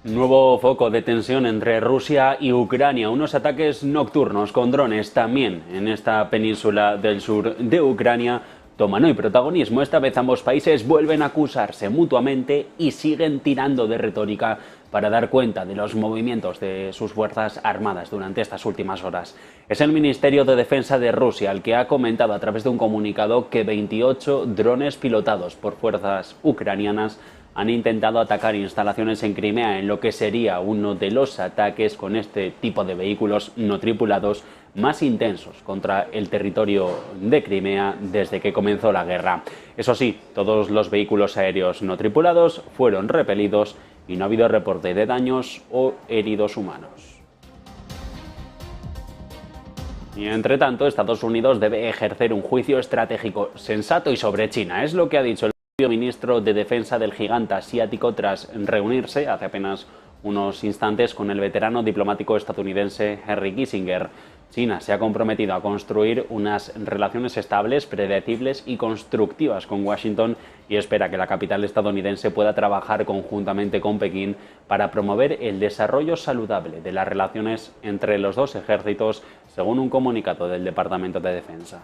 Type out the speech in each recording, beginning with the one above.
Nuevo foco de tensión entre Rusia y Ucrania. Unos ataques nocturnos con drones también en esta península del sur de Ucrania toman hoy protagonismo. Esta vez ambos países vuelven a acusarse mutuamente y siguen tirando de retórica para dar cuenta de los movimientos de sus fuerzas armadas durante estas últimas horas. Es el Ministerio de Defensa de Rusia el que ha comentado a través de un comunicado que 28 drones pilotados por fuerzas ucranianas han intentado atacar instalaciones en Crimea en lo que sería uno de los ataques con este tipo de vehículos no tripulados más intensos contra el territorio de Crimea desde que comenzó la guerra. Eso sí, todos los vehículos aéreos no tripulados fueron repelidos y no ha habido reporte de daños o heridos humanos. Y entre tanto, Estados Unidos debe ejercer un juicio estratégico sensato y sobre China. Es lo que ha dicho el ministro de Defensa del gigante asiático tras reunirse hace apenas unos instantes con el veterano diplomático estadounidense Henry Kissinger. China se ha comprometido a construir unas relaciones estables, predecibles y constructivas con Washington y espera que la capital estadounidense pueda trabajar conjuntamente con Pekín para promover el desarrollo saludable de las relaciones entre los dos ejércitos, según un comunicado del Departamento de Defensa.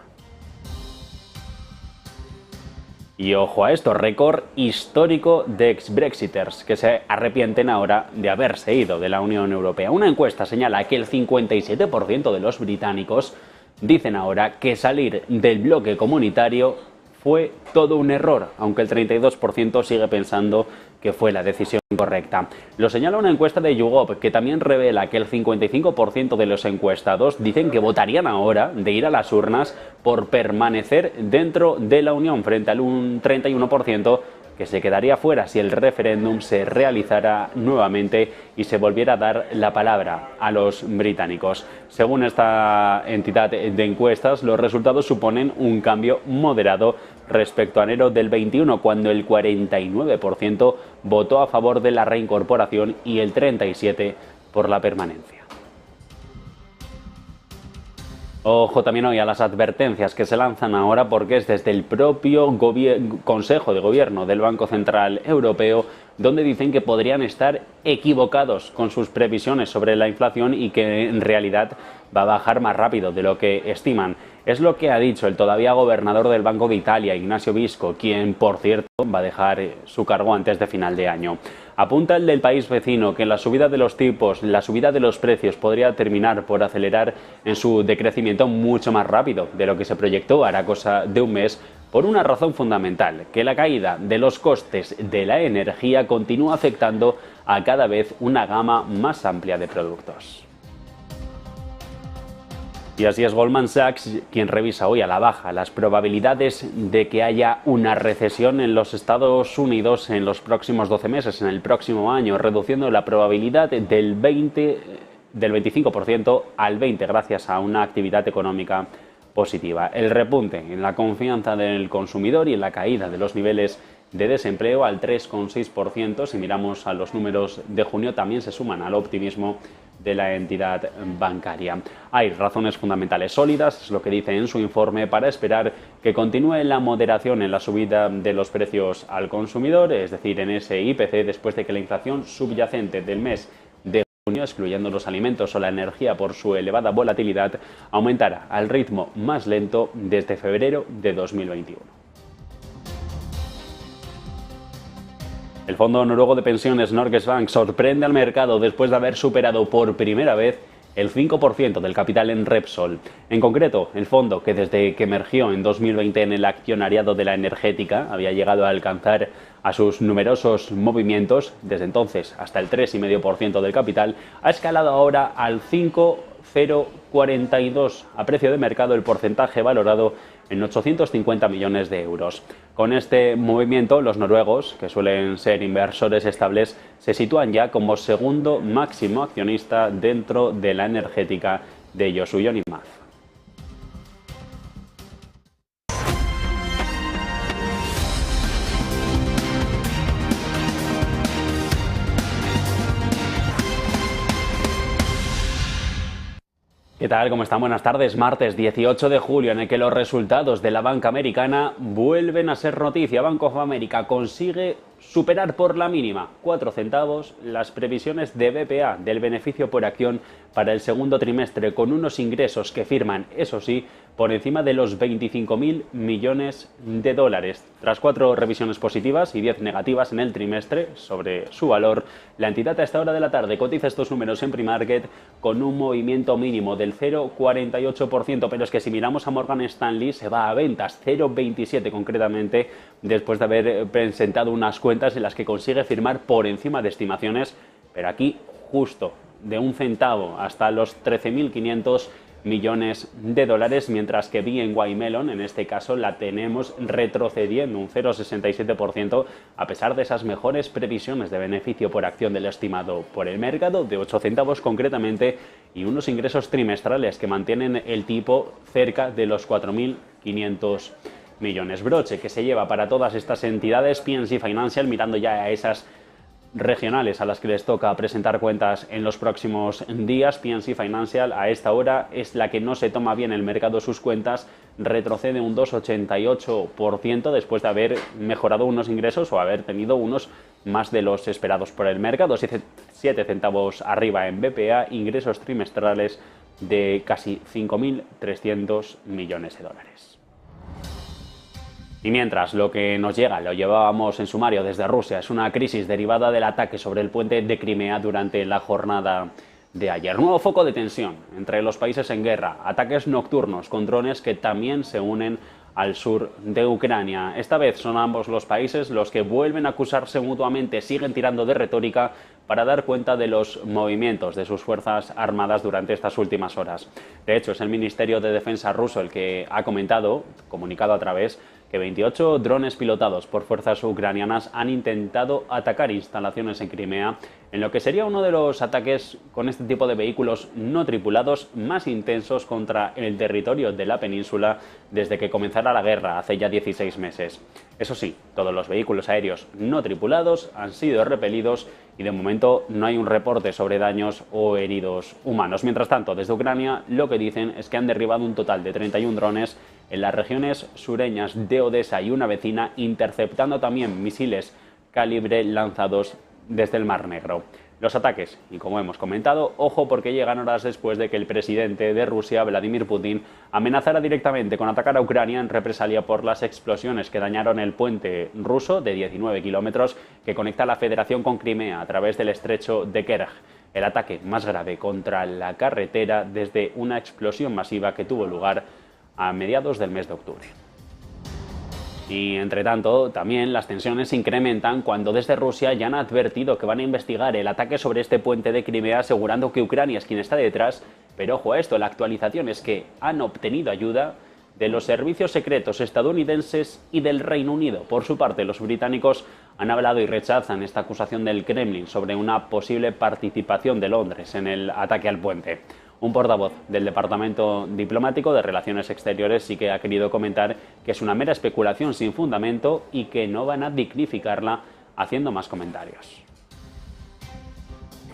Y ojo a esto, récord histórico de ex-Brexiters que se arrepienten ahora de haberse ido de la Unión Europea. Una encuesta señala que el 57% de los británicos dicen ahora que salir del bloque comunitario fue todo un error, aunque el 32% sigue pensando que fue la decisión correcta. Lo señala una encuesta de YouGov que también revela que el 55% de los encuestados dicen que votarían ahora de ir a las urnas por permanecer dentro de la Unión, frente al un 31% que se quedaría fuera si el referéndum se realizara nuevamente y se volviera a dar la palabra a los británicos. Según esta entidad de encuestas, los resultados suponen un cambio moderado respecto a enero del 21, cuando el 49% votó a favor de la reincorporación y el 37% por la permanencia. Ojo también hoy a las advertencias que se lanzan ahora, porque es desde el propio Consejo de Gobierno del Banco Central Europeo donde dicen que podrían estar equivocados con sus previsiones sobre la inflación y que en realidad va a bajar más rápido de lo que estiman. Es lo que ha dicho el todavía gobernador del Banco de Italia, Ignacio Visco, quien, por cierto, va a dejar su cargo antes de final de año. Apunta el del país vecino que la subida de los tipos, la subida de los precios podría terminar por acelerar en su decrecimiento mucho más rápido de lo que se proyectó hará cosa de un mes, por una razón fundamental, que la caída de los costes de la energía continúa afectando a cada vez una gama más amplia de productos. Y así es Goldman Sachs quien revisa hoy a la baja las probabilidades de que haya una recesión en los Estados Unidos en los próximos 12 meses, en el próximo año, reduciendo la probabilidad del 25% al 20% gracias a una actividad económica positiva. El repunte en la confianza del consumidor y en la caída de los niveles de desempleo al 3,6%, si miramos a los números de junio, también se suman al optimismo de la entidad bancaria. Hay razones fundamentales sólidas, es lo que dice en su informe, para esperar que continúe la moderación en la subida de los precios al consumidor, es decir, en ese IPC, después de que la inflación subyacente del mes de junio, excluyendo los alimentos o la energía por su elevada volatilidad, aumentara al ritmo más lento desde febrero de 2021. El fondo noruego de pensiones Norges Bank sorprende al mercado después de haber superado por primera vez el 5% del capital en Repsol. En concreto, el fondo, que desde que emergió en 2020 en el accionariado de la energética, había llegado a alcanzar a sus numerosos movimientos, desde entonces hasta el 3,5% del capital, ha escalado ahora al 5,042 a precio de mercado, el porcentaje valorado en 850 millones de euros. Con este movimiento, los noruegos, que suelen ser inversores estables, se sitúan ya como segundo máximo accionista dentro de la energética de Josuyon y Maz. ¿Qué tal? ¿Cómo están? Buenas tardes. Martes 18 de julio, en el que los resultados de la banca americana vuelven a ser noticia. Bank of America consigue superar por la mínima 4 centavos las previsiones de BPA del beneficio por acción para el segundo trimestre, con unos ingresos que firman, eso sí, por encima de los 25.000 millones de dólares. Tras 4 revisiones positivas y 10 negativas en el trimestre sobre su valor, la entidad a esta hora de la tarde cotiza estos números en premarket con un movimiento mínimo del 0,48%, pero es que si miramos a Morgan Stanley se va a ventas, 0,27 concretamente, después de haber presentado unas cuentas en las que consigue firmar por encima de estimaciones, pero aquí justo de un centavo hasta los 13.500 millones de dólares, mientras que BNY Mellon, en este caso, la tenemos retrocediendo un 0,67% a pesar de esas mejores previsiones de beneficio por acción del estimado por el mercado, de 8 centavos concretamente, y unos ingresos trimestrales que mantienen el tipo cerca de los 4.500 millones. Broche que se lleva para todas estas entidades PNC Financial, mirando ya a esas regionales a las que les toca presentar cuentas en los próximos días. PNC Financial a esta hora es la que no se toma bien el mercado sus cuentas, retrocede un 2,88% después de haber mejorado unos ingresos o haber tenido unos más de los esperados por el mercado, 7 centavos arriba en BPA, ingresos trimestrales de casi 5.300 millones de dólares. Y mientras lo que nos llega, lo llevábamos en sumario desde Rusia, es una crisis derivada del ataque sobre el puente de Crimea durante la jornada de ayer. Nuevo foco de tensión entre los países en guerra, ataques nocturnos con drones que también se unen al sur de Ucrania. Esta vez son ambos los países los que vuelven a acusarse mutuamente, siguen tirando de retórica para dar cuenta de los movimientos de sus fuerzas armadas durante estas últimas horas. De hecho, es el Ministerio de Defensa ruso el que ha comunicado a través que 28 drones pilotados por fuerzas ucranianas han intentado atacar instalaciones en Crimea, en lo que sería uno de los ataques con este tipo de vehículos no tripulados más intensos contra el territorio de la península desde que comenzara la guerra hace ya 16 meses. Eso sí, todos los vehículos aéreos no tripulados han sido repelidos y de momento no hay un reporte sobre daños o heridos humanos. Mientras tanto, desde Ucrania lo que dicen es que han derribado un total de 31 drones en las regiones sureñas de Odessa y una vecina, interceptando también misiles calibre lanzados desde el Mar Negro. Los ataques, y como hemos comentado, ojo porque llegan horas después de que el presidente de Rusia, Vladimir Putin, amenazara directamente con atacar a Ucrania en represalia por las explosiones que dañaron el puente ruso de 19 kilómetros que conecta la Federación con Crimea a través del estrecho de Kerch. El ataque más grave contra la carretera desde una explosión masiva que tuvo lugar a mediados del mes de octubre. Y entre tanto, también las tensiones se incrementan cuando desde Rusia ya han advertido que van a investigar el ataque sobre este puente de Crimea, asegurando que Ucrania es quien está detrás. Pero ojo a esto, la actualización es que han obtenido ayuda de los servicios secretos estadounidenses y del Reino Unido. Por su parte, los británicos han hablado y rechazan esta acusación del Kremlin sobre una posible participación de Londres en el ataque al puente. Un portavoz del Departamento Diplomático de Relaciones Exteriores sí que ha querido comentar que es una mera especulación sin fundamento y que no van a dignificarla haciendo más comentarios.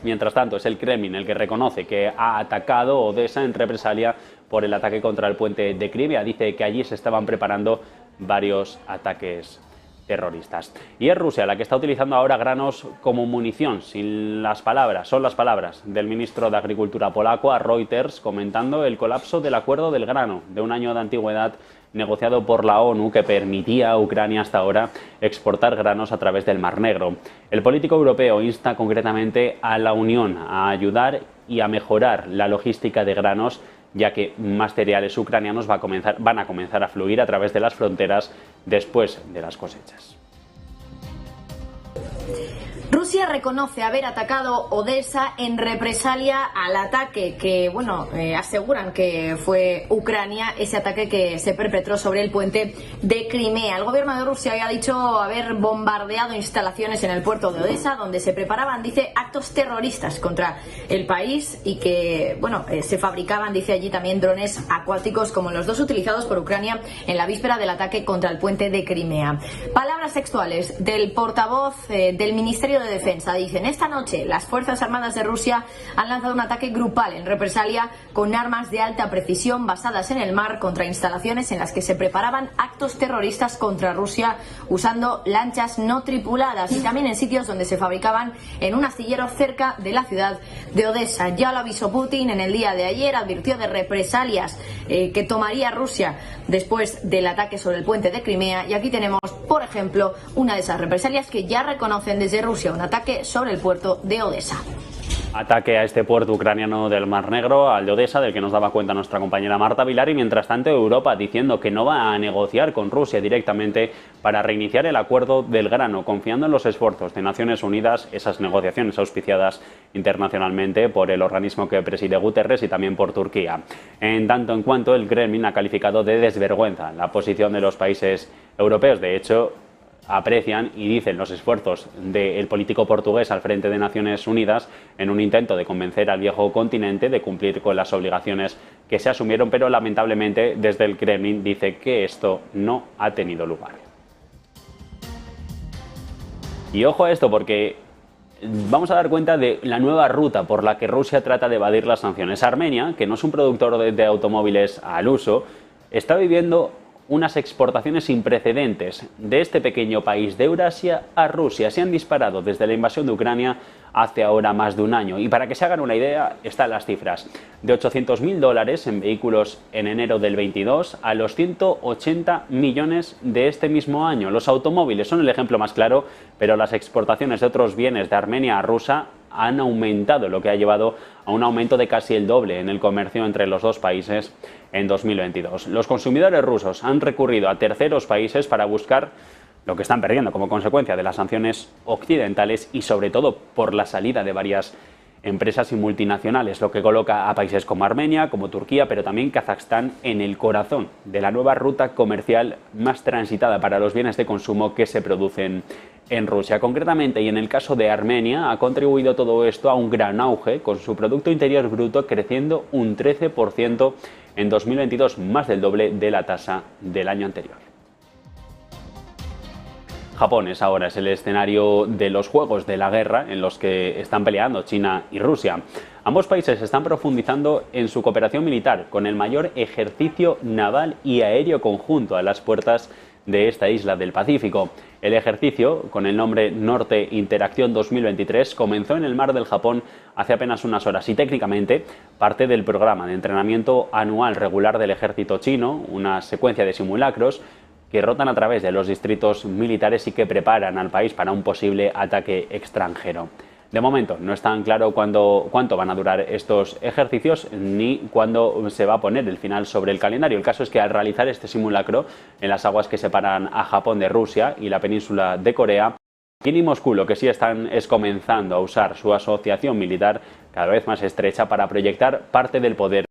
Mientras tanto, es el Kremlin el que reconoce que ha atacado Odessa en represalia por el ataque contra el puente de Crimea. Dice que allí se estaban preparando varios ataques terroristas. Y es Rusia la que está utilizando ahora granos como munición, son las palabras del ministro de Agricultura polaco a Reuters comentando el colapso del acuerdo del grano de un año de antigüedad negociado por la ONU que permitía a Ucrania hasta ahora exportar granos a través del Mar Negro. El político europeo insta concretamente a la Unión a ayudar y a mejorar la logística de granos, ya que más cereales ucranianos van a comenzar a fluir a través de las fronteras después de las cosechas. Rusia reconoce haber atacado Odessa en represalia al ataque que, aseguran que fue Ucrania, ese ataque que se perpetró sobre el puente de Crimea. El gobierno de Rusia había dicho haber bombardeado instalaciones en el puerto de Odessa, donde se preparaban, dice, actos terroristas contra el país y que, se fabricaban, dice allí también, drones acuáticos como los dos utilizados por Ucrania en la víspera del ataque contra el puente de Crimea. Palabras textuales del portavoz de del Ministerio de Defensa. Dicen, esta noche las Fuerzas Armadas de Rusia han lanzado un ataque grupal en represalia con armas de alta precisión basadas en el mar contra instalaciones en las que se preparaban actos terroristas contra Rusia usando lanchas no tripuladas y también en sitios donde se fabricaban en un astillero cerca de la ciudad de Odessa. Ya lo avisó Putin en el día de ayer, advirtió de represalias que tomaría Rusia después del ataque sobre el puente de Crimea, y aquí tenemos, por ejemplo, una de esas represalias que ya reconocen desde Rusia, un ataque sobre el puerto de Odessa. Ataque a este puerto ucraniano del Mar Negro, al de Odessa, del que nos daba cuenta nuestra compañera Marta Vilar, y mientras tanto Europa diciendo que no va a negociar con Rusia directamente para reiniciar el acuerdo del grano, confiando en los esfuerzos de Naciones Unidas, esas negociaciones auspiciadas internacionalmente por el organismo que preside Guterres y también por Turquía. En tanto en cuanto el Kremlin ha calificado de desvergüenza la posición de los países europeos. De hecho, aprecian y dicen los esfuerzos del político portugués al frente de Naciones Unidas en un intento de convencer al viejo continente de cumplir con las obligaciones que se asumieron, pero lamentablemente desde el Kremlin dice que esto no ha tenido lugar. Y ojo a esto, porque vamos a dar cuenta de la nueva ruta por la que Rusia trata de evadir las sanciones. Armenia, que no es un productor de automóviles al uso, está viviendo unas exportaciones sin precedentes de este pequeño país de Eurasia a Rusia. Se han disparado desde la invasión de Ucrania hace ahora más de un año. Y para que se hagan una idea, están las cifras. De 800.000 dólares en vehículos en enero del 22 a los 180 millones de este mismo año. Los automóviles son el ejemplo más claro, pero las exportaciones de otros bienes de Armenia a Rusia han aumentado, lo que ha llevado a un aumento de casi el doble en el comercio entre los dos países en 2022. Los consumidores rusos han recurrido a terceros países para buscar lo que están perdiendo como consecuencia de las sanciones occidentales y sobre todo por la salida de varias empresas y multinacionales, lo que coloca a países como Armenia, como Turquía, pero también Kazajstán en el corazón de la nueva ruta comercial más transitada para los bienes de consumo que se producen en Rusia. Concretamente, y en el caso de Armenia, ha contribuido todo esto a un gran auge, con su Producto Interior Bruto creciendo un 13% en 2022, más del doble de la tasa del año anterior. Japón ahora es el escenario de los juegos de la guerra en los que están peleando China y Rusia. Ambos países están profundizando en su cooperación militar con el mayor ejercicio naval y aéreo conjunto a las puertas de esta isla del Pacífico. El ejercicio, con el nombre Norte Interacción 2023, comenzó en el mar del Japón hace apenas unas horas y técnicamente parte del programa de entrenamiento anual regular del ejército chino, una secuencia de simulacros que rotan a través de los distritos militares y que preparan al país para un posible ataque extranjero. De momento no es tan claro cuánto van a durar estos ejercicios ni cuándo se va a poner el final sobre el calendario. El caso es que al realizar este simulacro en las aguas que separan a Japón de Rusia y la península de Corea, Pekín y Moscú lo que sí están es comenzando a usar su asociación militar cada vez más estrecha para proyectar parte del poder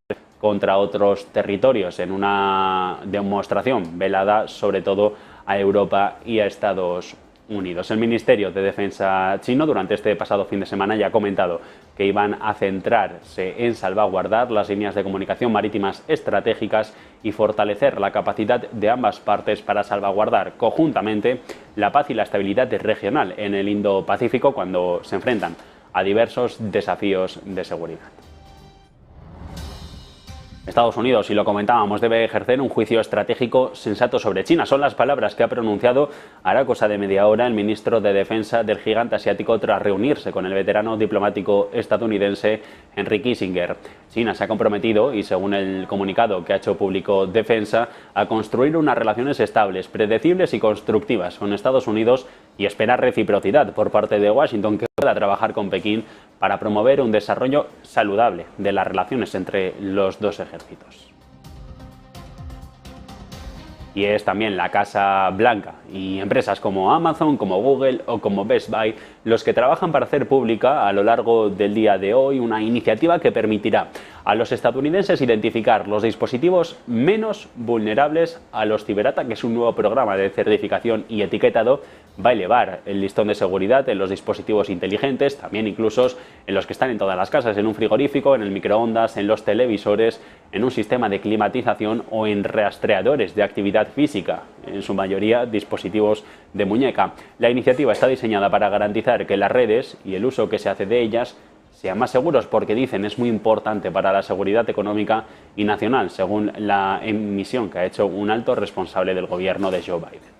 contra otros territorios en una demostración velada sobre todo a Europa y a Estados Unidos. El Ministerio de Defensa chino durante este pasado fin de semana ya ha comentado que iban a centrarse en salvaguardar las líneas de comunicación marítimas estratégicas y fortalecer la capacidad de ambas partes para salvaguardar conjuntamente la paz y la estabilidad regional en el Indo-Pacífico cuando se enfrentan a diversos desafíos de seguridad. Estados Unidos, y lo comentábamos, debe ejercer un juicio estratégico sensato sobre China. Son las palabras que ha pronunciado hará cosa de media hora el ministro de Defensa del gigante asiático tras reunirse con el veterano diplomático estadounidense Henry Kissinger. China se ha comprometido, y según el comunicado que ha hecho público Defensa, a construir unas relaciones estables, predecibles y constructivas con Estados Unidos y espera reciprocidad por parte de Washington, que pueda trabajar con Pekín para promover un desarrollo saludable de las relaciones entre los dos ejércitos. Y es también la Casa Blanca y empresas como Amazon, como Google o como Best Buy los que trabajan para hacer pública a lo largo del día de hoy una iniciativa que permitirá a los estadounidenses identificar los dispositivos menos vulnerables a los ciberataques. Un nuevo programa de certificación y etiquetado va a elevar el listón de seguridad en los dispositivos inteligentes, también incluso en los que están en todas las casas, en un frigorífico, en el microondas, en los televisores, en un sistema de climatización o en rastreadores de actividad física, en su mayoría dispositivos de muñeca. La iniciativa está diseñada para garantizar que las redes y el uso que se hace de ellas sean más seguros, porque dicen es muy importante para la seguridad económica y nacional, según la emisión que ha hecho un alto responsable del gobierno de Joe Biden.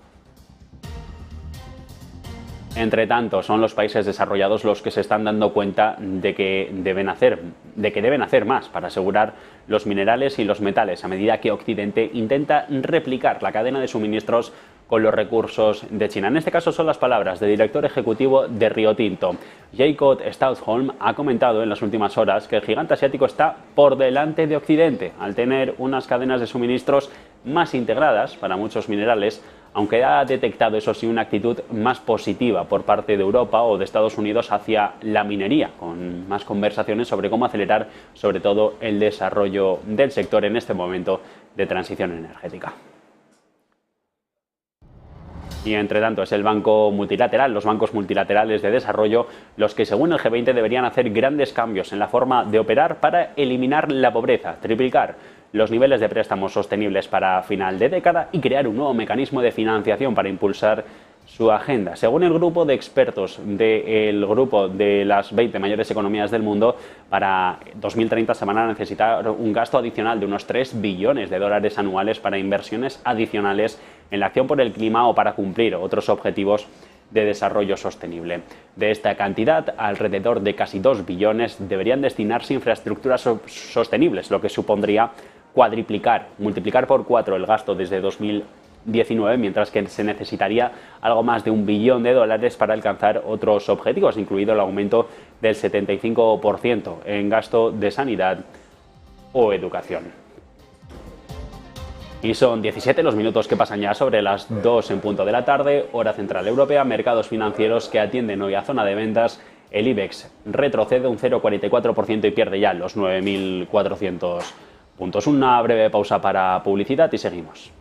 Entre tanto, son los países desarrollados los que se están dando cuenta de que deben hacer más para asegurar los minerales y los metales, a medida que Occidente intenta replicar la cadena de suministros con los recursos de China. En este caso son las palabras del director ejecutivo de Rio Tinto. Jacob Stausholm ha comentado en las últimas horas que el gigante asiático está por delante de Occidente, al tener unas cadenas de suministros más integradas para muchos minerales, aunque ha detectado, eso sí, una actitud más positiva por parte de Europa o de Estados Unidos hacia la minería, con más conversaciones sobre cómo acelerar, sobre todo, el desarrollo del sector en este momento de transición energética. Y entre tanto es el Banco Multilateral, los bancos multilaterales de desarrollo, los que según el G20 deberían hacer grandes cambios en la forma de operar para eliminar la pobreza, triplicar los niveles de préstamos sostenibles para final de década y crear un nuevo mecanismo de financiación para impulsar su agenda. Según el grupo de expertos del grupo de las 20 mayores economías del mundo, para 2030 se van a necesitar un gasto adicional de unos 3 billones de dólares anuales para inversiones adicionales en la acción por el clima o para cumplir otros objetivos de desarrollo sostenible. De esta cantidad, alrededor de casi 2 billones deberían destinarse a infraestructuras sostenibles, lo que supondría multiplicar por 4 el gasto desde 2019, mientras que se necesitaría algo más de 1 billón de dólares para alcanzar otros objetivos, incluido el aumento del 75% en gasto de sanidad o educación. Y son 17 los minutos que pasan ya sobre las 2 en punto de la tarde, hora central europea, mercados financieros que atienden hoy a zona de ventas. El IBEX retrocede un 0,44% y pierde ya los 9.400 puntos. Una breve pausa para publicidad y seguimos.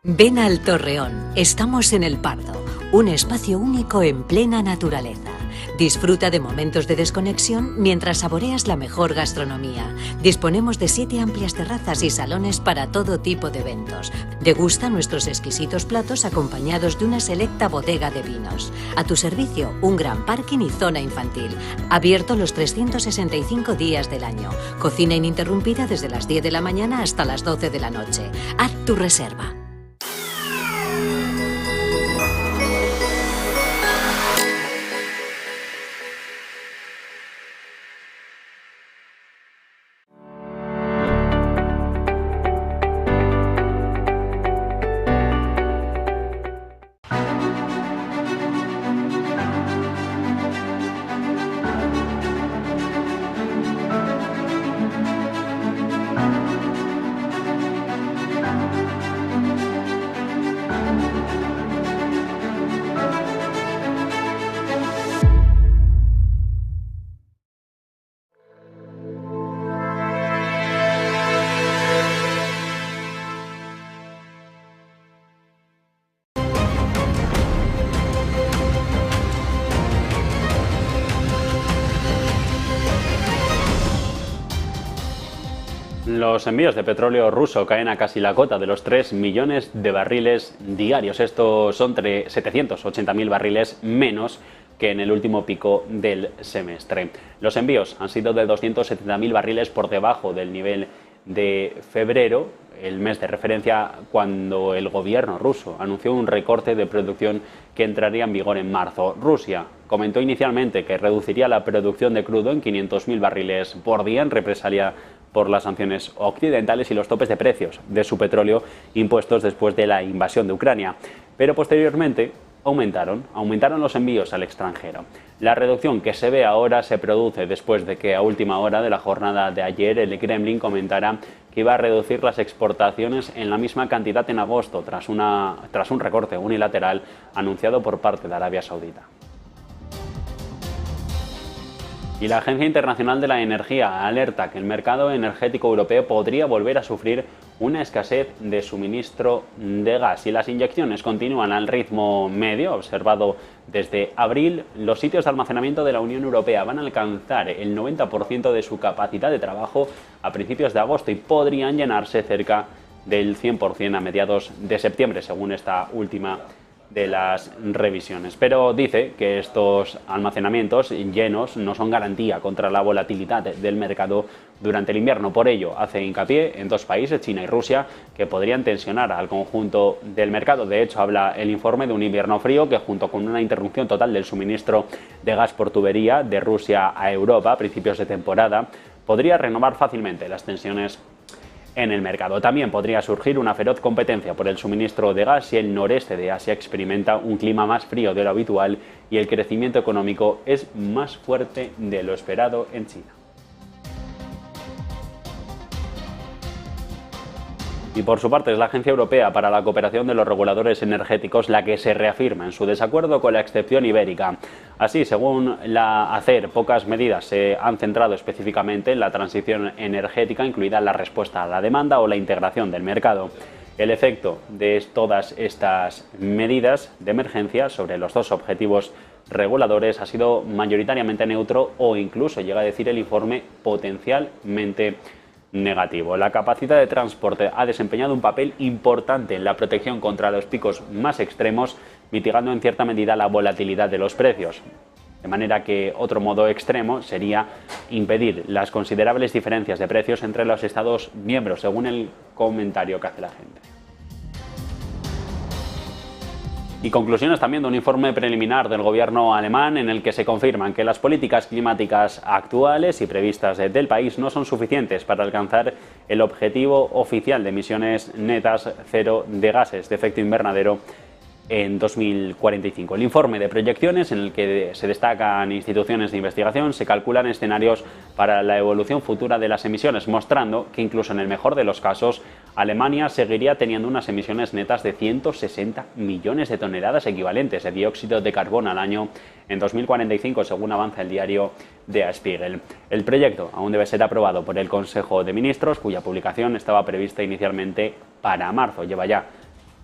Ven al Torreón, estamos en El Pardo, un espacio único en plena naturaleza. Disfruta de momentos de desconexión mientras saboreas la mejor gastronomía. Disponemos de 7 amplias terrazas y salones para todo tipo de eventos. Degusta nuestros exquisitos platos acompañados de una selecta bodega de vinos. A tu servicio, un gran parking y zona infantil. Abierto los 365 días del año. Cocina ininterrumpida desde las 10 de la mañana hasta las 12 de la noche. Haz tu reserva. Los envíos de petróleo ruso caen a casi la cota de los 3 millones de barriles diarios. Estos son 780.000 barriles menos que en el último pico del semestre. Los envíos han sido de 270.000 barriles por debajo del nivel de febrero, el mes de referencia, cuando el gobierno ruso anunció un recorte de producción que entraría en vigor en marzo. Rusia comentó inicialmente que reduciría la producción de crudo en 500.000 barriles por día en represalia por las sanciones occidentales y los topes de precios de su petróleo impuestos después de la invasión de Ucrania. Pero posteriormente aumentaron los envíos al extranjero. La reducción que se ve ahora se produce después de que a última hora de la jornada de ayer el Kremlin comentara que iba a reducir las exportaciones en la misma cantidad en agosto tras un recorte unilateral anunciado por parte de Arabia Saudita. Y la Agencia Internacional de la Energía alerta que el mercado energético europeo podría volver a sufrir una escasez de suministro de gas. Si las inyecciones continúan al ritmo medio observado desde abril, los sitios de almacenamiento de la Unión Europea van a alcanzar el 90% de su capacidad de trabajo a principios de agosto y podrían llenarse cerca del 100% a mediados de septiembre, según esta última de las revisiones. Pero dice que estos almacenamientos llenos no son garantía contra la volatilidad del mercado durante el invierno. Por ello, hace hincapié en dos países, China y Rusia, que podrían tensionar al conjunto del mercado. De hecho, habla el informe de un invierno frío que, junto con una interrupción total del suministro de gas por tubería de Rusia a Europa a principios de temporada, podría renovar fácilmente las tensiones en el mercado. También podría surgir una feroz competencia por el suministro de gas si el noreste de Asia experimenta un clima más frío de lo habitual y el crecimiento económico es más fuerte de lo esperado en China. Y por su parte es la Agencia Europea para la Cooperación de los Reguladores Energéticos la que se reafirma en su desacuerdo con la excepción ibérica. Así, según la ACER, pocas medidas se han centrado específicamente en la transición energética, incluida la respuesta a la demanda o la integración del mercado. El efecto de todas estas medidas de emergencia sobre los dos objetivos reguladores ha sido mayoritariamente neutro o incluso, llega a decir el informe, potencialmente negativo. La capacidad de transporte ha desempeñado un papel importante en la protección contra los picos más extremos, mitigando en cierta medida la volatilidad de los precios. De manera que otro modo extremo sería impedir las considerables diferencias de precios entre los Estados miembros, según el comentario que hace la gente. Y conclusiones también de un informe preliminar del gobierno alemán en el que se confirman que las políticas climáticas actuales y previstas del país no son suficientes para alcanzar el objetivo oficial de emisiones netas cero de gases de efecto invernadero en 2045. El informe de proyecciones, en el que se destacan instituciones de investigación, se calculan escenarios para la evolución futura de las emisiones, mostrando que incluso en el mejor de los casos, Alemania seguiría teniendo unas emisiones netas de 160 millones de toneladas equivalentes de dióxido de carbono al año en 2045, según avanza el diario Der Spiegel. El proyecto aún debe ser aprobado por el Consejo de Ministros, cuya publicación estaba prevista inicialmente para marzo. Lleva ya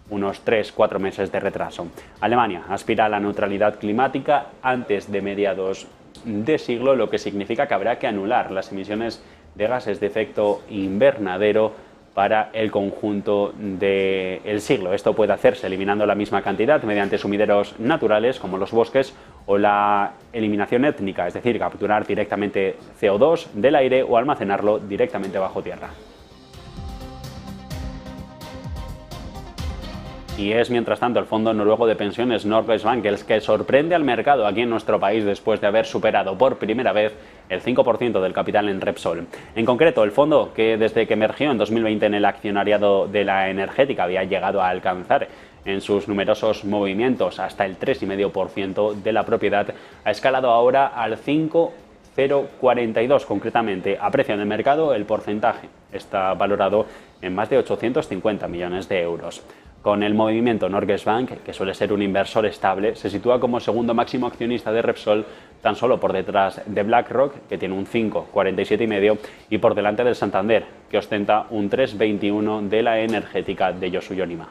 unos 3-4 meses de retraso. Alemania aspira a la neutralidad climática antes de mediados de siglo, lo que significa que habrá que anular las emisiones de gases de efecto invernadero para el conjunto del siglo. Esto puede hacerse eliminando la misma cantidad mediante sumideros naturales como los bosques o la eliminación étnica, es decir, capturar directamente CO2 del aire o almacenarlo directamente bajo tierra. Y es, mientras tanto, el fondo noruego de pensiones Norges Bank el que sorprende al mercado aquí en nuestro país después de haber superado por primera vez el 5% del capital en Repsol. En concreto, el fondo, que desde que emergió en 2020 en el accionariado de la energética había llegado a alcanzar en sus numerosos movimientos hasta el 3,5% de la propiedad, ha escalado ahora al 5,042 concretamente. A precio de mercado, el porcentaje está valorado en más de 850 millones de euros. Con el movimiento, Norges Bank, que suele ser un inversor estable, se sitúa como segundo máximo accionista de Repsol, tan solo por detrás de BlackRock, que tiene un 5,47,5, y por delante del Santander, que ostenta un 3,21 de la energética de Josu Yonima.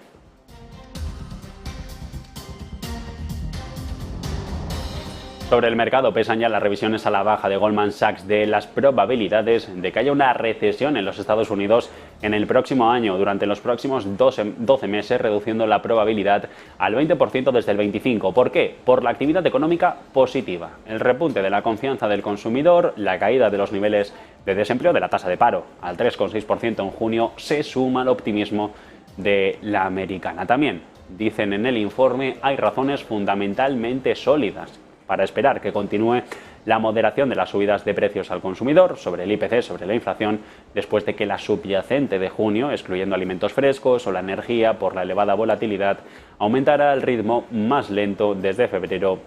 Sobre el mercado pesan ya las revisiones a la baja de Goldman Sachs de las probabilidades de que haya una recesión en los Estados Unidos en el próximo año, durante los próximos 12 meses, reduciendo la probabilidad al 20% desde el 25%. ¿Por qué? Por la actividad económica positiva, el repunte de la confianza del consumidor, la caída de los niveles de desempleo, de la tasa de paro al 3,6% en junio, se suma al optimismo de la americana. También, dicen en el informe, hay razones fundamentalmente sólidas para esperar que continúe la moderación de las subidas de precios al consumidor sobre el IPC, sobre la inflación, después de que la subyacente de junio, excluyendo alimentos frescos o la energía por la elevada volatilidad, aumentara al ritmo más lento desde febrero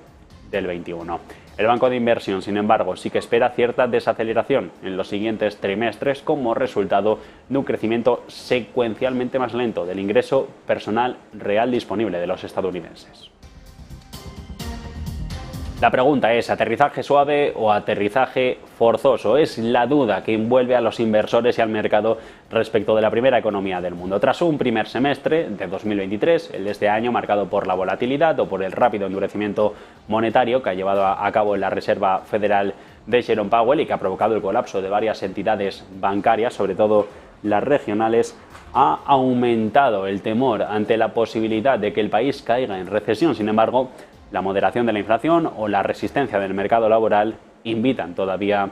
del 21. El Banco de Inversión, sin embargo, sí que espera cierta desaceleración en los siguientes trimestres como resultado de un crecimiento secuencialmente más lento del ingreso personal real disponible de los estadounidenses. La pregunta es, ¿aterrizaje suave o aterrizaje forzoso? Es la duda que envuelve a los inversores y al mercado respecto de la primera economía del mundo. Tras un primer semestre de 2023, el de este año marcado por la volatilidad o por el rápido endurecimiento monetario que ha llevado a cabo la Reserva Federal de Jerome Powell y que ha provocado el colapso de varias entidades bancarias, sobre todo las regionales, ha aumentado el temor ante la posibilidad de que el país caiga en recesión. Sin embargo, la moderación de la inflación o la resistencia del mercado laboral invitan todavía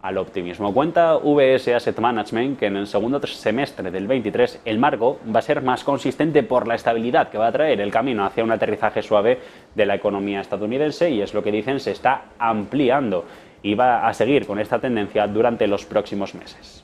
al optimismo. Cuenta VS Asset Management que en el segundo semestre del 23 el marco va a ser más consistente por la estabilidad que va a traer el camino hacia un aterrizaje suave de la economía estadounidense, y es lo que dicen, se está ampliando y va a seguir con esta tendencia durante los próximos meses.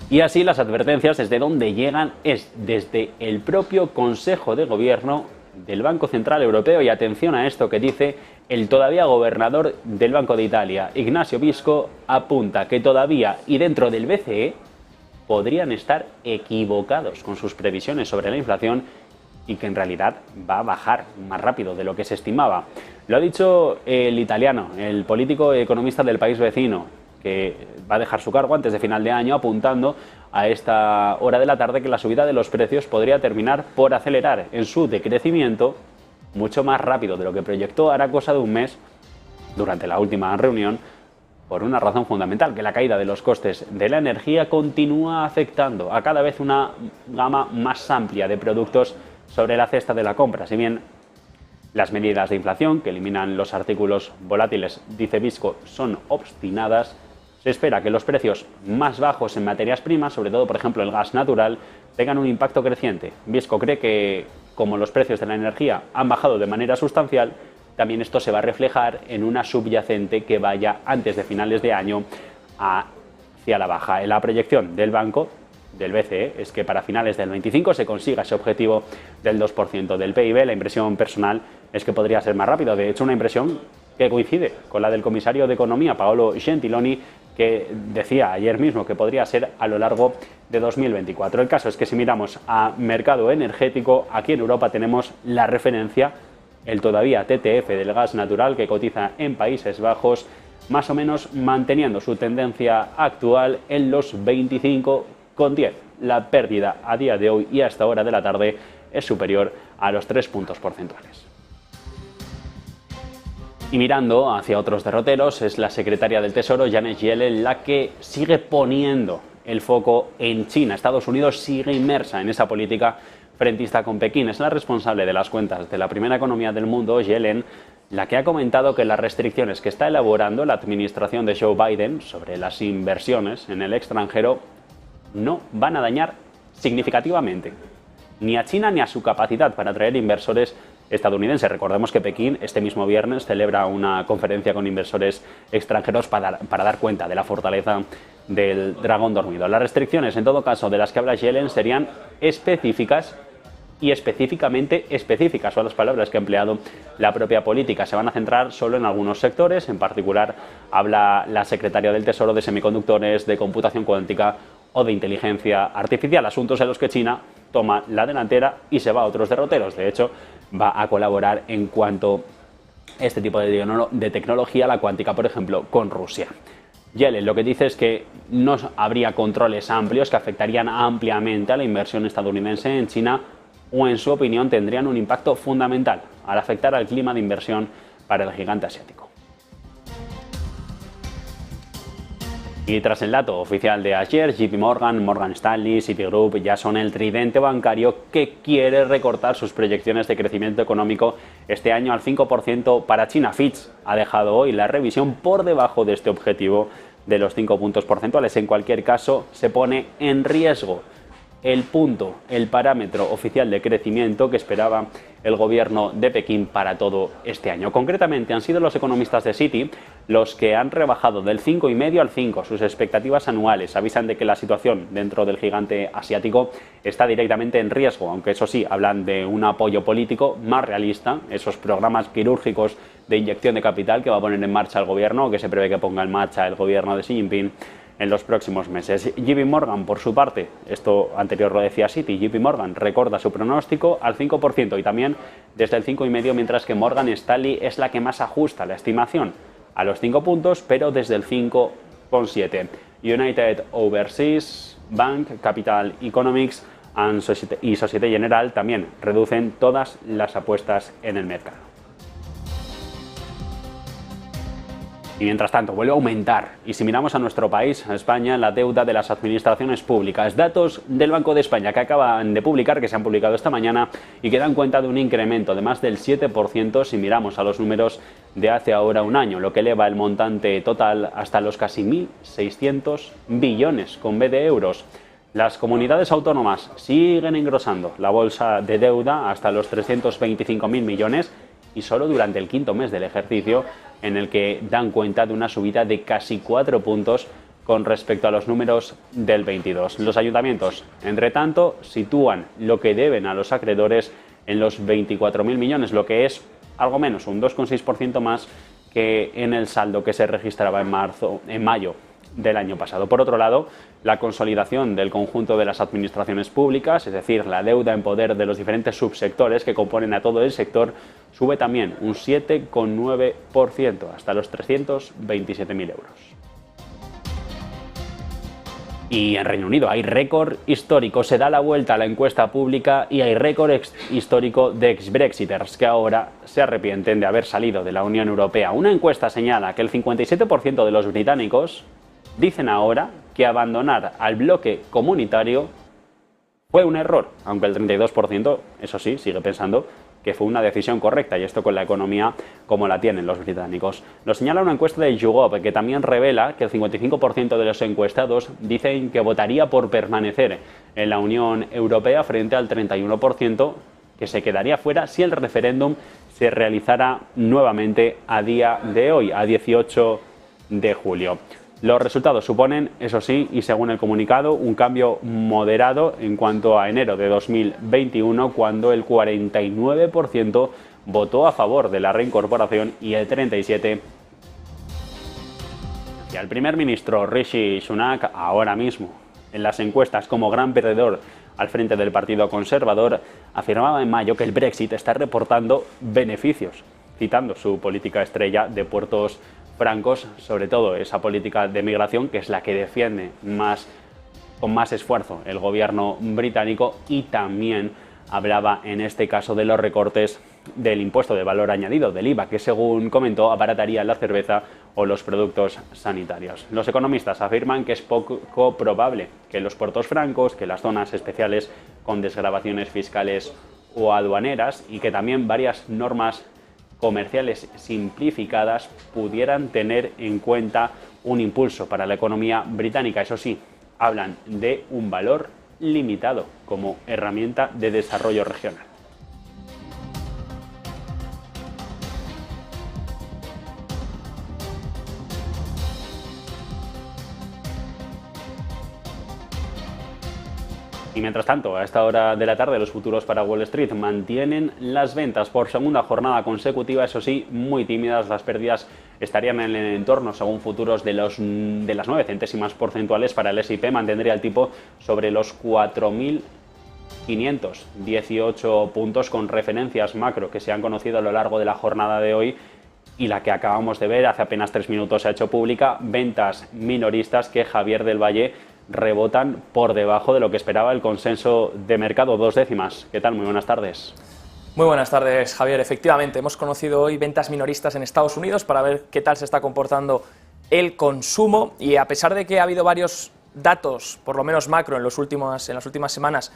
Y así las advertencias desde donde llegan es desde el propio Consejo de Gobierno del Banco Central Europeo, y atención a esto que dice el todavía gobernador del Banco de Italia, Ignazio Visco, apunta que todavía y dentro del BCE podrían estar equivocados con sus previsiones sobre la inflación y que en realidad va a bajar más rápido de lo que se estimaba. Lo ha dicho el italiano, el político economista del país vecino, que va a dejar su cargo antes de final de año, apuntando a esta hora de la tarde que la subida de los precios podría terminar por acelerar en su decrecimiento mucho más rápido de lo que proyectó hará cosa de un mes durante la última reunión, por una razón fundamental, que la caída de los costes de la energía continúa afectando a cada vez una gama más amplia de productos sobre la cesta de la compra. Si bien las medidas de inflación que eliminan los artículos volátiles, dice Visco, son obstinadas, se espera que los precios más bajos en materias primas, sobre todo por ejemplo el gas natural, tengan un impacto creciente. Visco cree que como los precios de la energía han bajado de manera sustancial, también esto se va a reflejar en una subyacente que vaya antes de finales de año hacia la baja. En la proyección del banco, del BCE, es que para finales del 25 se consiga ese objetivo del 2% del PIB. La impresión personal es que podría ser más rápido. De hecho, una impresión que coincide con la del comisario de Economía, Paolo Gentiloni, que decía ayer mismo que podría ser a lo largo de 2024. El caso es que si miramos a mercado energético, aquí en Europa tenemos la referencia, el todavía TTF del gas natural, que cotiza en Países Bajos, más o menos manteniendo su tendencia actual en los 25,10. La pérdida a día de hoy y a esta hora de la tarde es superior a los 3 puntos porcentuales. Y mirando hacia otros derroteros, es la secretaria del Tesoro, Janet Yellen, la que sigue poniendo el foco en China. Estados Unidos sigue inmersa en esa política frentista con Pekín. Es la responsable de las cuentas de la primera economía del mundo, Yellen, la que ha comentado que las restricciones que está elaborando la administración de Joe Biden sobre las inversiones en el extranjero no van a dañar significativamente ni a China ni a su capacidad para atraer inversores estadounidenses. Recordemos que Pekín este mismo viernes celebra una conferencia con inversores extranjeros para dar cuenta de la fortaleza del dragón dormido. Las restricciones, en todo caso, de las que habla Yellen serían específicas y específicamente específicas, son las palabras que ha empleado la propia política. Se van a centrar solo en algunos sectores, en particular habla la secretaria del Tesoro de semiconductores, de computación cuántica o de inteligencia artificial, asuntos en los que China toma la delantera y se va a otros derroteros. De hecho, va a colaborar en cuanto a este tipo de tecnología, la cuántica, por ejemplo, con Rusia. Yellen lo que dice es que no habría controles amplios que afectarían ampliamente a la inversión estadounidense en China, o en su opinión tendrían un impacto fundamental al afectar al clima de inversión para el gigante asiático. Y tras el dato oficial de ayer, JP Morgan, Morgan Stanley, Citigroup ya son el tridente bancario que quiere recortar sus proyecciones de crecimiento económico este año al 5% para China. Fitch ha dejado hoy la revisión por debajo de este objetivo de los 5 puntos porcentuales. En cualquier caso, se pone en riesgo el parámetro oficial de crecimiento que esperaba el gobierno de Pekín para todo este año. Concretamente, han sido los economistas de Citi los que han rebajado del 5,5 al 5 sus expectativas anuales. Avisan de que la situación dentro del gigante asiático está directamente en riesgo, aunque eso sí, hablan de un apoyo político más realista, esos programas quirúrgicos de inyección de capital que va a poner en marcha el gobierno, o que se prevé que ponga en marcha el gobierno de Xi Jinping en los próximos meses. JP Morgan, por su parte, esto anterior lo decía Citi, JP Morgan recorta su pronóstico al 5% y también desde el 5,5, mientras que Morgan Stanley es la que más ajusta la estimación a los 5 puntos, pero desde el 5,7. United Overseas Bank, Capital Economics y Societe Generale también reducen todas las apuestas en el mercado. Y mientras tanto vuelve a aumentar, y si miramos a nuestro país, a España, la deuda de las administraciones públicas. Datos del Banco de España que acaban de publicar, que se han publicado esta mañana y que dan cuenta de un incremento de más del 7% si miramos a los números de hace ahora un año, lo que eleva el montante total hasta los casi 1.600 billones con B de euros. Las comunidades autónomas siguen engrosando la bolsa de deuda hasta los 325.000 millones y solo durante el quinto mes del ejercicio, en el que dan cuenta de una subida de casi 4 puntos con respecto a los números del 22. Los ayuntamientos, entre tanto, sitúan lo que deben a los acreedores en los 24.000 millones, lo que es algo menos, un 2,6% más que en el saldo que se registraba en mayo del año pasado. Por otro lado, la consolidación del conjunto de las administraciones públicas, es decir, la deuda en poder de los diferentes subsectores que componen a todo el sector, sube también un 7,9% hasta los 327.000 euros. Y en Reino Unido hay récord histórico, se da la vuelta a la encuesta pública y hay récord histórico de ex-Brexiters que ahora se arrepienten de haber salido de la Unión Europea. Una encuesta señala que el 57% de los británicos dicen ahora que abandonar al bloque comunitario fue un error, aunque el 32%, eso sí, sigue pensando que fue una decisión correcta, y esto con la economía como la tienen los británicos. Lo señala una encuesta de YouGov, que también revela que el 55% de los encuestados dicen que votaría por permanecer en la Unión Europea frente al 31% que se quedaría fuera si el referéndum se realizara nuevamente a día de hoy, a 18 de julio. Los resultados suponen, eso sí, y según el comunicado, un cambio moderado en cuanto a enero de 2021, cuando el 49% votó a favor de la reincorporación y el 37%. Y al primer ministro Rishi Sunak, ahora mismo en las encuestas como gran perdedor al frente del Partido Conservador, afirmaba en mayo que el Brexit está reportando beneficios, citando su política estrella de puertos francos, sobre todo esa política de migración que es la que defiende con más esfuerzo el gobierno británico, y también hablaba en este caso de los recortes del impuesto de valor añadido, del IVA, que según comentó abarataría la cerveza o los productos sanitarios. Los economistas afirman que es poco probable que los puertos francos, que las zonas especiales con desgravaciones fiscales o aduaneras, y que también varias normas comerciales simplificadas pudieran tener en cuenta un impulso para la economía británica. Eso sí, hablan de un valor limitado como herramienta de desarrollo regional. Y mientras tanto, a esta hora de la tarde, los futuros para Wall Street mantienen las ventas por segunda jornada consecutiva, eso sí, muy tímidas. Las pérdidas estarían en el entorno, según futuros, de las 9 centésimas porcentuales para el S&P. Mantendría el tipo sobre los 4.518 puntos, con referencias macro que se han conocido a lo largo de la jornada de hoy y la que acabamos de ver hace apenas 3 minutos se ha hecho pública. Ventas minoristas que Javier del Valle rebotan por debajo de lo que esperaba el consenso de mercado, 2 décimas. ¿Qué tal? Muy buenas tardes. Muy buenas tardes, Javier. Efectivamente, hemos conocido hoy ventas minoristas en Estados Unidos para ver qué tal se está comportando el consumo, y a pesar de que ha habido varios datos, por lo menos macro, en las últimas semanas,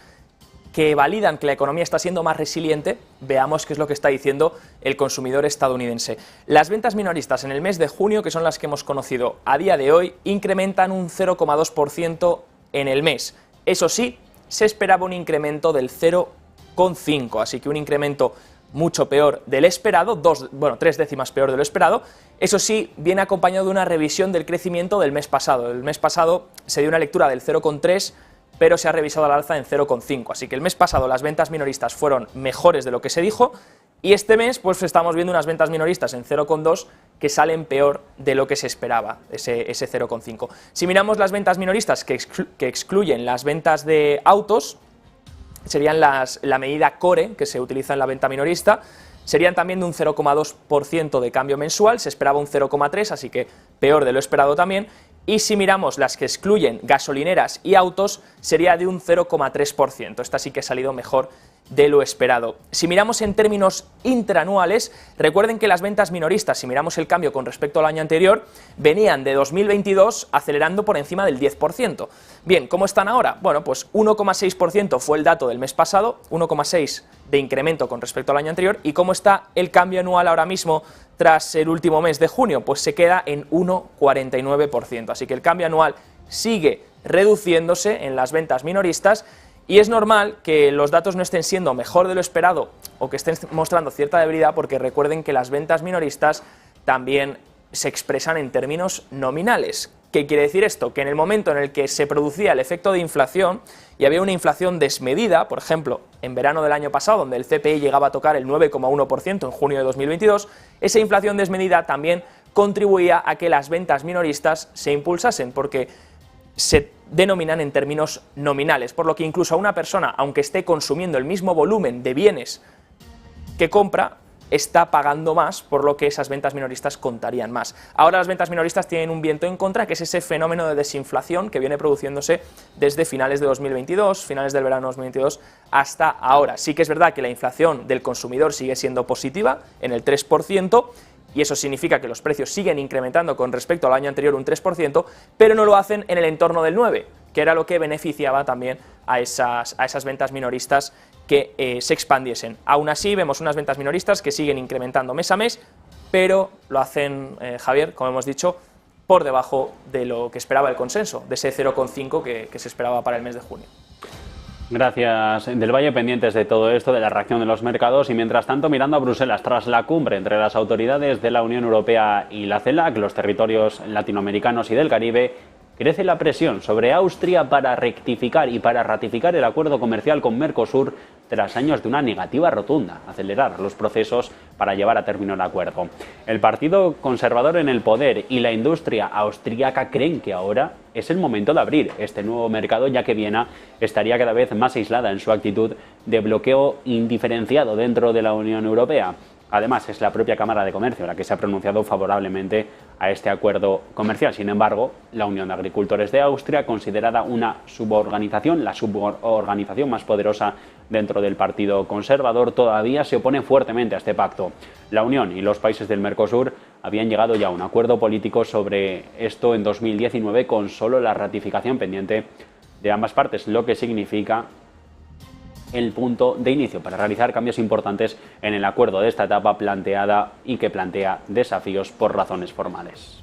que validan que la economía está siendo más resiliente, veamos qué es lo que está diciendo el consumidor estadounidense. Las ventas minoristas en el mes de junio, que son las que hemos conocido a día de hoy, incrementan un 0,2% en el mes. Eso sí, se esperaba un incremento del 0,5%, así que un incremento mucho peor del esperado, 3 décimas peor de lo esperado. Eso sí, viene acompañado de una revisión del crecimiento del mes pasado. El mes pasado se dio una lectura del 0,3, pero se ha revisado al alza en 0,5. Así que el mes pasado las ventas minoristas fueron mejores de lo que se dijo, y este mes pues estamos viendo unas ventas minoristas en 0,2 que salen peor de lo que se esperaba, ese 0,5. Si miramos las ventas minoristas que excluyen las ventas de autos, serían la medida core que se utiliza en la venta minorista, serían también de un 0,2% de cambio mensual, se esperaba un 0,3, así que peor de lo esperado también. Y si miramos las que excluyen gasolineras y autos, sería de un 0,3%. Esta sí que ha salido mejor de lo esperado. Si miramos en términos interanuales, recuerden que las ventas minoristas, si miramos el cambio con respecto al año anterior, venían de 2022 acelerando por encima del 10%. Bien, ¿cómo están ahora? Bueno, pues 1,6% fue el dato del mes pasado, 1,6% de incremento con respecto al año anterior. ¿Y cómo está el cambio anual ahora mismo tras el último mes de junio? Pues se queda en 1,49%. Así que el cambio anual sigue reduciéndose en las ventas minoristas. Y es normal que los datos no estén siendo mejor de lo esperado o que estén mostrando cierta debilidad, porque recuerden que las ventas minoristas también se expresan en términos nominales. ¿Qué quiere decir esto? Que en el momento en el que se producía el efecto de inflación y había una inflación desmedida, por ejemplo, en verano del año pasado, donde el CPI llegaba a tocar el 9,1% en junio de 2022, esa inflación desmedida también contribuía a que las ventas minoristas se impulsasen, porque se denominan en términos nominales, por lo que incluso a una persona, aunque esté consumiendo el mismo volumen de bienes que compra, está pagando más, por lo que esas ventas minoristas contarían más. Ahora las ventas minoristas tienen un viento en contra, que es ese fenómeno de desinflación que viene produciéndose desde finales de 2022, finales del verano 2022, hasta ahora. Sí que es verdad que la inflación del consumidor sigue siendo positiva, en el 3%, y eso significa que los precios siguen incrementando con respecto al año anterior un 3%, pero no lo hacen en el entorno del 9%, que era lo que beneficiaba también a esas ventas minoristas que se expandiesen. Aún así, vemos unas ventas minoristas que siguen incrementando mes a mes, pero lo hacen, Javier, como hemos dicho, por debajo de lo que esperaba el consenso, de ese 0,5 que se esperaba para el mes de junio. Gracias, Del Valle, pendientes de todo esto, de la reacción de los mercados, y mientras tanto mirando a Bruselas tras la cumbre entre las autoridades de la Unión Europea y la CELAC, los territorios latinoamericanos y del Caribe, crece la presión sobre Austria para rectificar y para ratificar el acuerdo comercial con Mercosur tras años de una negativa rotunda, acelerar los procesos para llevar a término el acuerdo. El Partido Conservador en el poder y la industria austríaca creen que ahora es el momento de abrir este nuevo mercado, ya que Viena estaría cada vez más aislada en su actitud de bloqueo indiferenciado dentro de la Unión Europea. Además, es la propia Cámara de Comercio la que se ha pronunciado favorablemente a este acuerdo comercial. Sin embargo, la Unión de Agricultores de Austria, considerada una suborganización, la suborganización más poderosa dentro del Partido Conservador, todavía se opone fuertemente a este pacto. La Unión y los países del Mercosur habían llegado ya a un acuerdo político sobre esto en 2019, con solo la ratificación pendiente de ambas partes, lo que significa el punto de inicio para realizar cambios importantes en el acuerdo de esta etapa planteada y que plantea desafíos por razones formales.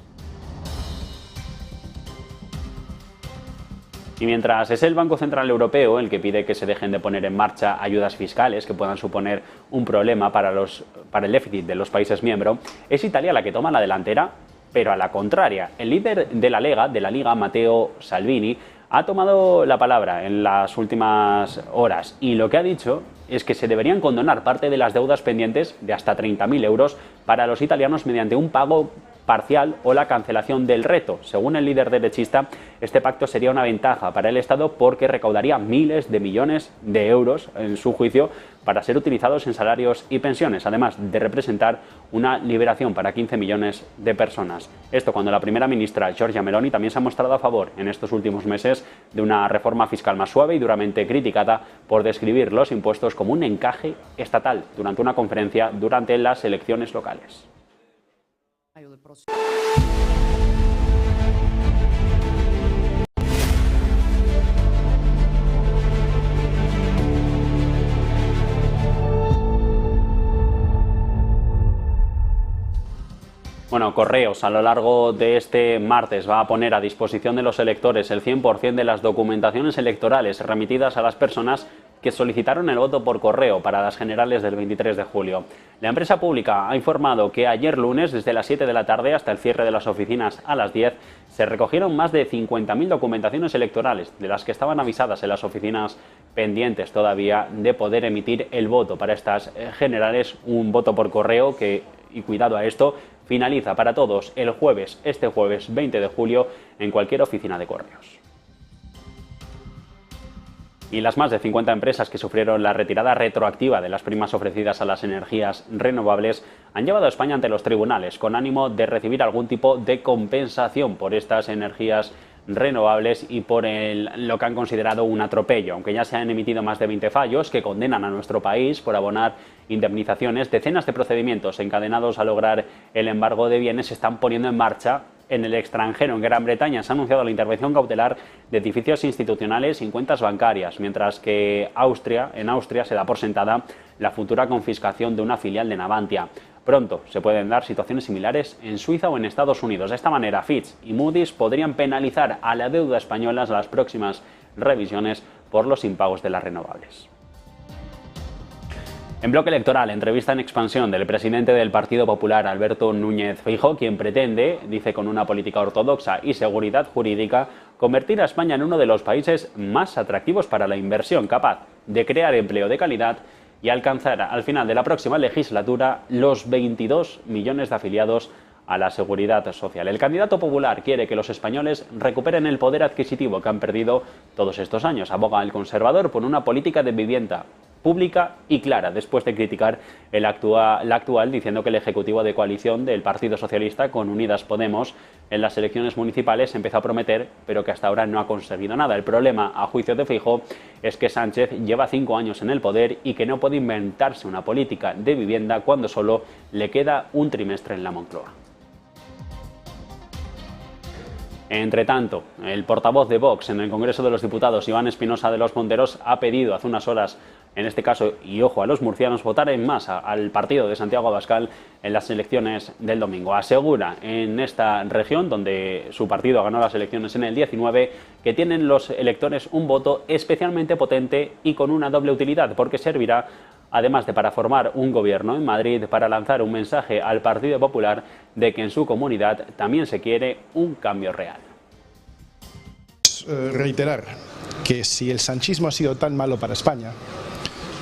Y mientras es el Banco Central Europeo el que pide que se dejen de poner en marcha ayudas fiscales que puedan suponer un problema para el déficit de los países miembros, es Italia la que toma la delantera, pero a la contraria. El líder de la Liga, Matteo Salvini, ha tomado la palabra en las últimas horas y lo que ha dicho es que se deberían condonar parte de las deudas pendientes de hasta 30.000 euros para los italianos mediante un pago parcial o la cancelación del reto. Según el líder derechista, este pacto sería una ventaja para el Estado porque recaudaría miles de millones de euros, en su juicio, para ser utilizados en salarios y pensiones, además de representar una liberación para 15 millones de personas. Esto cuando la primera ministra Giorgia Meloni también se ha mostrado a favor en estos últimos meses de una reforma fiscal más suave y duramente criticada por describir los impuestos como un encaje estatal durante una conferencia durante las elecciones locales. Bueno, Correos a lo largo de este martes va a poner a disposición de los electores el 100% de las documentaciones electorales remitidas a las personas que solicitaron el voto por correo para las generales del 23 de julio. La empresa pública ha informado que ayer lunes, desde las 7 de la tarde hasta el cierre de las oficinas a las 10, se recogieron más de 50.000 documentaciones electorales, de las que estaban avisadas en las oficinas pendientes todavía de poder emitir el voto para estas generales, un voto por correo que, y cuidado a esto, finaliza para todos el jueves, este jueves 20 de julio, en cualquier oficina de correos. Y las más de 50 empresas que sufrieron la retirada retroactiva de las primas ofrecidas a las energías renovables han llevado a España ante los tribunales con ánimo de recibir algún tipo de compensación por estas energías renovables y por lo que han considerado un atropello. Aunque ya se han emitido más de 20 fallos que condenan a nuestro país por abonar indemnizaciones, decenas de procedimientos encadenados a lograr el embargo de bienes se están poniendo en marcha en el extranjero. En Gran Bretaña se ha anunciado la intervención cautelar de edificios institucionales y cuentas bancarias, mientras que en Austria se da por sentada la futura confiscación de una filial de Navantia. Pronto se pueden dar situaciones similares en Suiza o en Estados Unidos. De esta manera, Fitch y Moody's podrían penalizar a la deuda española en las próximas revisiones por los impagos de las renovables. En bloque electoral, entrevista en expansión del presidente del Partido Popular, Alberto Núñez Feijóo, quien pretende, dice con una política ortodoxa y seguridad jurídica, convertir a España en uno de los países más atractivos para la inversión, capaz de crear empleo de calidad y alcanzar al final de la próxima legislatura los 22 millones de afiliados a la Seguridad Social. El candidato popular quiere que los españoles recuperen el poder adquisitivo que han perdido todos estos años. Aboga el conservador por una política de vivienda pública y clara, después de criticar la actual, diciendo que el Ejecutivo de coalición del Partido Socialista con Unidas Podemos en las elecciones municipales empezó a prometer, pero que hasta ahora no ha conseguido nada. El problema, a juicio de Feijóo, es que Sánchez lleva 5 años en el poder y que no puede inventarse una política de vivienda cuando solo le queda un trimestre en la Moncloa. Entre tanto, el portavoz de Vox en el Congreso de los Diputados, Iván Espinosa de los Monteros, ha pedido hace unas horas, en este caso, y ojo, a los murcianos, votar en masa al partido de Santiago Abascal en las elecciones del domingo. Asegura en esta región, donde su partido ganó las elecciones en el 19, que tienen los electores un voto especialmente potente y con una doble utilidad, porque servirá, además de para formar un gobierno en Madrid, para lanzar un mensaje al Partido Popular de que en su comunidad también se quiere un cambio real. Reiterar que si el sanchismo ha sido tan malo para España,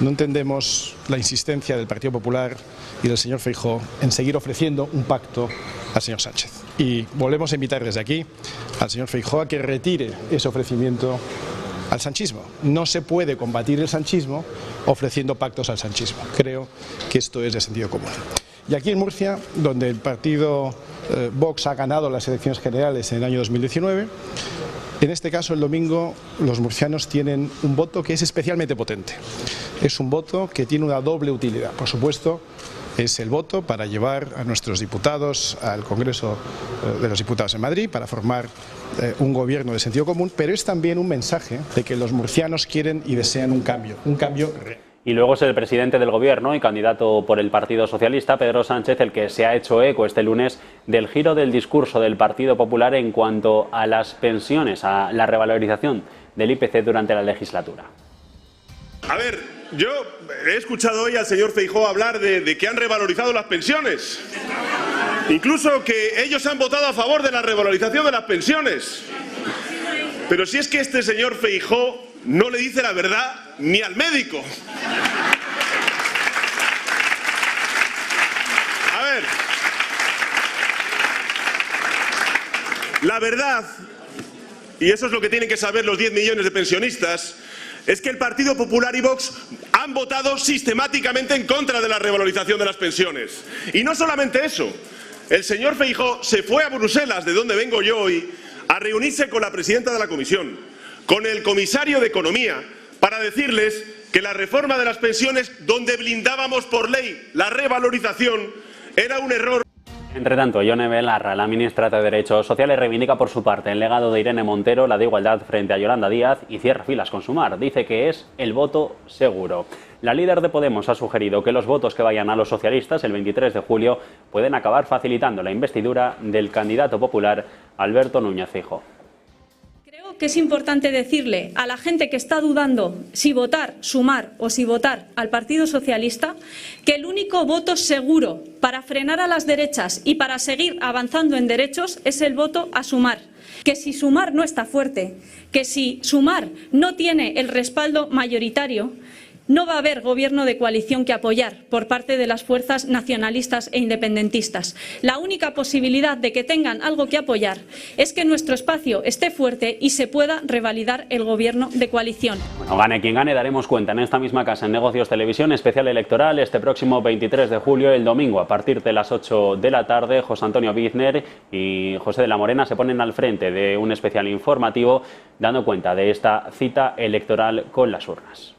no entendemos la insistencia del Partido Popular y del señor Feijóo en seguir ofreciendo un pacto al señor Sánchez. Y volvemos a invitar desde aquí al señor Feijóo a que retire ese ofrecimiento al sanchismo. No se puede combatir el sanchismo ofreciendo pactos al sanchismo. Creo que esto es de sentido común. Y aquí en Murcia, donde el partido Vox ha ganado las elecciones generales en el año 2019, en este caso el domingo los murcianos tienen un voto que es especialmente potente. Es un voto que tiene una doble utilidad. Por supuesto, es el voto para llevar a nuestros diputados al Congreso de los Diputados en Madrid, para formar un gobierno de sentido común, pero es también un mensaje de que los murcianos quieren y desean un cambio real. Y luego es el presidente del Gobierno y candidato por el Partido Socialista, Pedro Sánchez, el que se ha hecho eco este lunes del giro del discurso del Partido Popular en cuanto a las pensiones, a la revalorización del IPC durante la legislatura. A ver, yo he escuchado hoy al señor Feijóo hablar de que han revalorizado las pensiones. Incluso que ellos han votado a favor de la revalorización de las pensiones. Pero si es que este señor Feijóo no le dice la verdad ni al médico. A ver, la verdad, y eso es lo que tienen que saber los 10 millones de pensionistas, es que el Partido Popular y Vox han votado sistemáticamente en contra de la revalorización de las pensiones. Y no solamente eso, el señor Feijóo se fue a Bruselas, de donde vengo yo hoy, a reunirse con la presidenta de la Comisión, con el comisario de Economía, para decirles que la reforma de las pensiones, donde blindábamos por ley la revalorización, era un error. Entre tanto, Ione Belarra, la ministra de Derechos Sociales, reivindica por su parte el legado de Irene Montero, la de igualdad frente a Yolanda Díaz, y cierra filas con Sumar. Dice que es el voto seguro. La líder de Podemos ha sugerido que los votos que vayan a los socialistas el 23 de julio pueden acabar facilitando la investidura del candidato popular Alberto Núñez Feijóo. Creo que es importante decirle a la gente que está dudando si votar Sumar o si votar al Partido Socialista que el único voto seguro para frenar a las derechas y para seguir avanzando en derechos es el voto a Sumar. Que si Sumar no está fuerte, que si Sumar no tiene el respaldo mayoritario, no va a haber gobierno de coalición que apoyar por parte de las fuerzas nacionalistas e independentistas. La única posibilidad de que tengan algo que apoyar es que nuestro espacio esté fuerte y se pueda revalidar el gobierno de coalición. Bueno, gane quien gane, daremos cuenta en esta misma casa, en Negocios Televisión, especial electoral este próximo 23 de julio, el domingo, a partir de las 8 de la tarde. José Antonio Bizner y José de la Morena se ponen al frente de un especial informativo dando cuenta de esta cita electoral con las urnas.